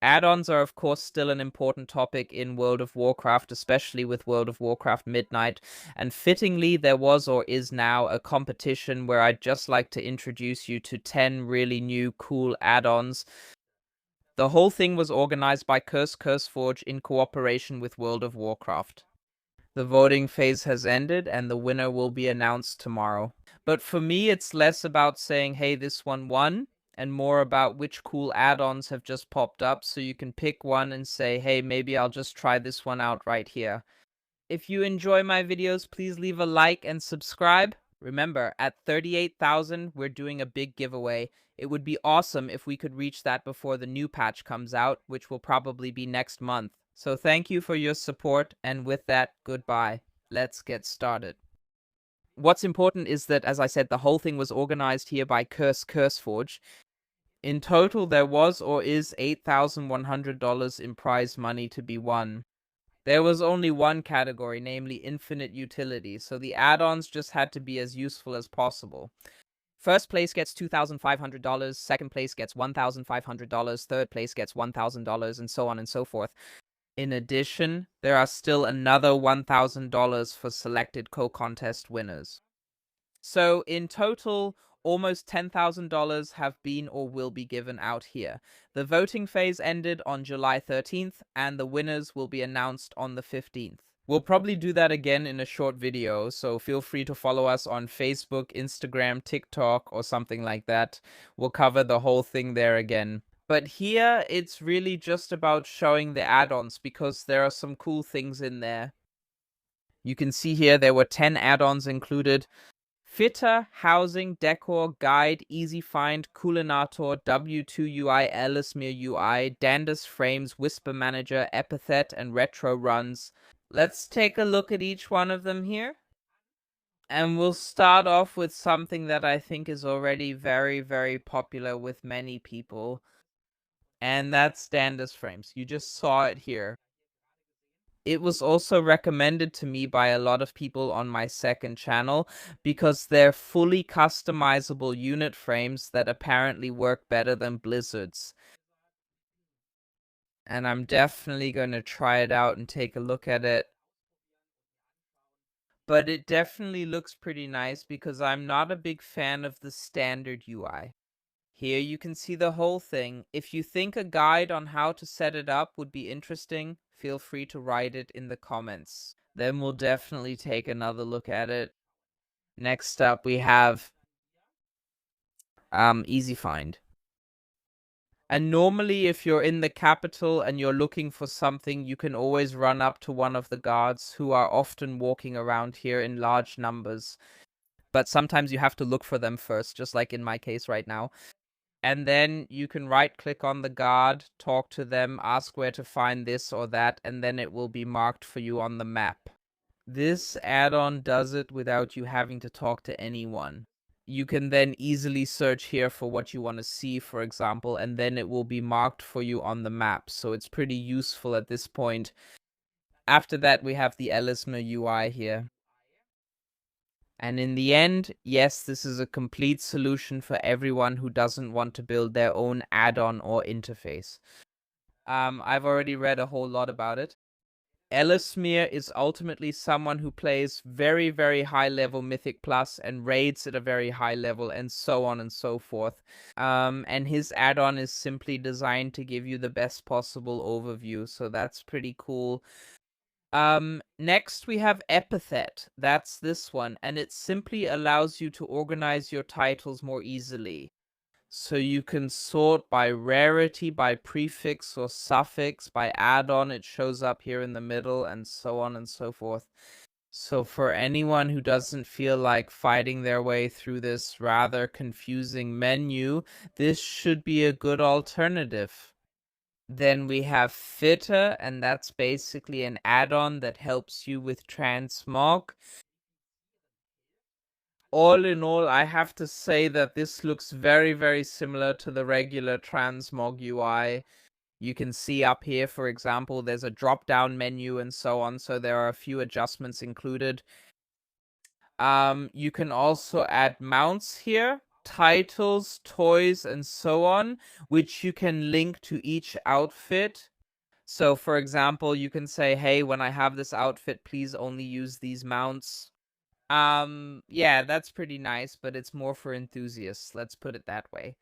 Add-ons are, of course, still an important topic in World of Warcraft, especially with World of Warcraft Midnight. And fittingly, there was or is now a competition where I'd just like to introduce you to 10 really new cool add-ons. The whole thing was organized by CurseForge in cooperation with World of Warcraft. The voting phase has ended and the winner will be announced tomorrow. But for me, it's less about saying, hey, this one won, and more about which cool add-ons have just popped up, so you can pick one and say, hey, maybe I'll just try this one out right here. If you enjoy my videos, please leave a like and subscribe. Remember, at 38,000, we're doing a big giveaway. It would be awesome if we could reach that before the new patch comes out, which will probably be next month. So thank you for your support, and with that, goodbye. Let's get started. What's important is that, as I said, the whole thing was organized here by CurseForge. In total, there was or is $8,100 in prize money to be won. There was only one category, namely infinite utility, so the add-ons just had to be as useful as possible. First place gets $2,500, second place gets $1,500, third place gets $1,000, and so on and so forth. In addition, there are still another $1,000 for selected co-contest winners. So in total, almost $10,000 have been or will be given out here. The voting phase ended on July 13th, and the winners will be announced on the 15th. We'll probably do that again in a short video, so feel free to follow us on Facebook, Instagram, TikTok, or something like that. We'll cover the whole thing there again. But here, it's really just about showing the add-ons, because there are some cool things in there. You can see here there were 10 add-ons included. Fitter, Housing, Decor, Guide, Easy Find, Coolinator, W2 UI, Elesmir UI, Dandas Frames, Whisper Manager, Epithet, and Retro Runs. Let's take a look at each one of them here. And we'll start off with something that I think is already very, very popular with many people. And that's Dandas Frames. You just saw it here. It was also recommended to me by a lot of people on my second channel because they're fully customizable unit frames that apparently work better than Blizzard's. And I'm definitely going to try it out and take a look at it. But it definitely looks pretty nice because I'm not a big fan of the standard UI. Here you can see the whole thing. If you think a guide on how to set it up would be interesting, feel free to write it in the comments. Then we'll definitely take another look at it. Next up we have Easy Find. And normally if you're in the capital and you're looking for something, you can always run up to one of the guards who are often walking around here in large numbers. But sometimes you have to look for them first, just like in my case right now. And then you can right-click on the guard, talk to them, ask where to find this or that, and then it will be marked for you on the map. This add-on does it without you having to talk to anyone. You can then easily search here for what you want to see, for example, and then it will be marked for you on the map. So it's pretty useful at this point. After that, we have the Elesmir UI here. And in the end, yes, this is a complete solution for everyone who doesn't want to build their own add-on or interface. I've already read a whole lot about it. Elesmir is ultimately someone who plays very, very high level Mythic Plus and raids at a very high level and so on and so forth. And his add-on is simply designed to give you the best possible overview, so that's pretty cool. Next we have Epithet. That's this one, and it simply allows you to organize your titles more easily. So you can sort by rarity, by prefix or suffix, by add-on, it shows up here in the middle, and so on and so forth. So for anyone who doesn't feel like fighting their way through this rather confusing menu, this should be a good alternative. Then we have Fitter, and that's basically an add-on that helps you with transmog. All in all, I have to say that this looks very, very similar to the regular transmog UI. You can see up here, for example, there's a drop-down menu and so on, so there are a few adjustments included. You can also add mounts here titles, toys, and so on, which you can link to each outfit. So, for example, you can say, hey, when I have this outfit, please only use these mounts. Yeah, that's pretty nice, but it's more for enthusiasts. Let's put it that way.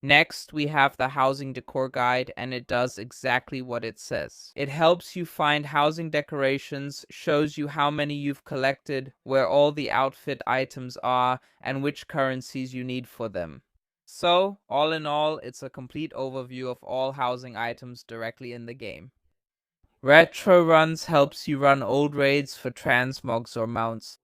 Next, we have the housing decor guide, and it does exactly what it says. It helps you find housing decorations, shows you how many you've collected, where all the outfit items are, and which currencies you need for them. So, all in all, it's a complete overview of all housing items directly in the game. Retro Runs helps you run old raids for transmogs or mounts.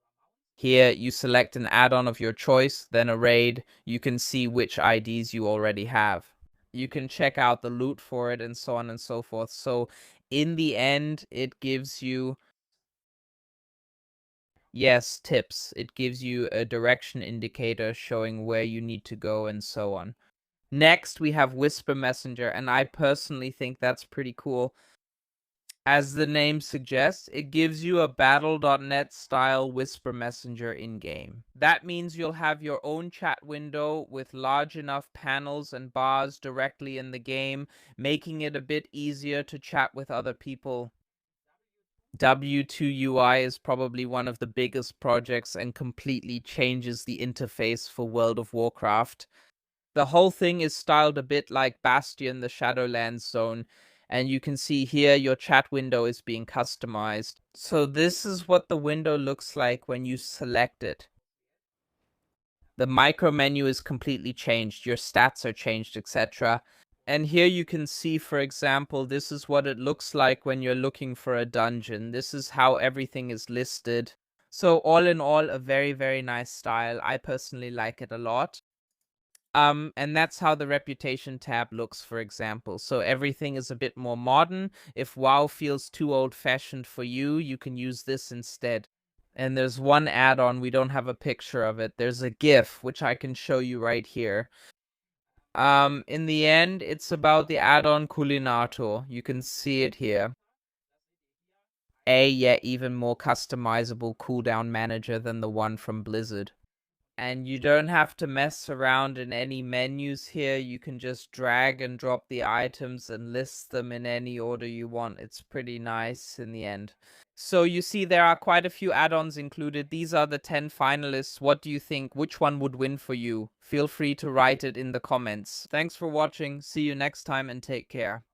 Here, you select an add-on of your choice, then a raid. You can see which IDs you already have. You can check out the loot for it and so on and so forth. So, in the end, it gives you, yes, tips. It gives you a direction indicator showing where you need to go and so on. Next, we have Whisper Messenger, and I personally think that's pretty cool. As the name suggests, it gives you a Battle.net style Whisper Messenger in-game. That means you'll have your own chat window with large enough panels and bars directly in the game, making it a bit easier to chat with other people. W2UI is probably one of the biggest projects and completely changes the interface for World of Warcraft. The whole thing is styled a bit like Bastion, the Shadowlands zone, and you can see here your chat window is being customized. So this is what the window looks like when you select it. The micro menu is completely changed, your stats are changed, etc. And here you can see, for example, this is what it looks like when you're looking for a dungeon. This is how everything is listed. So all in all, a very, very nice style. I personally like it a lot. And that's how the reputation tab looks, for example. So everything is a bit more modern. If WoW feels too old-fashioned for you, you can use this instead. And there's one add-on, we don't have a picture of it. There's a GIF, which I can show you right here. In the end, it's about the add-on Culinator. You can see it here. A yet even more customizable cooldown manager than the one from Blizzard. And you don't have to mess around in any menus here. You can just drag and drop the items and list them in any order you want. It's pretty nice in the end. So you see there are quite a few add-ons included. These are the 10 finalists. What do you think? Which one would win for you? Feel free to write it in the comments. Thanks for watching. See you next time and take care.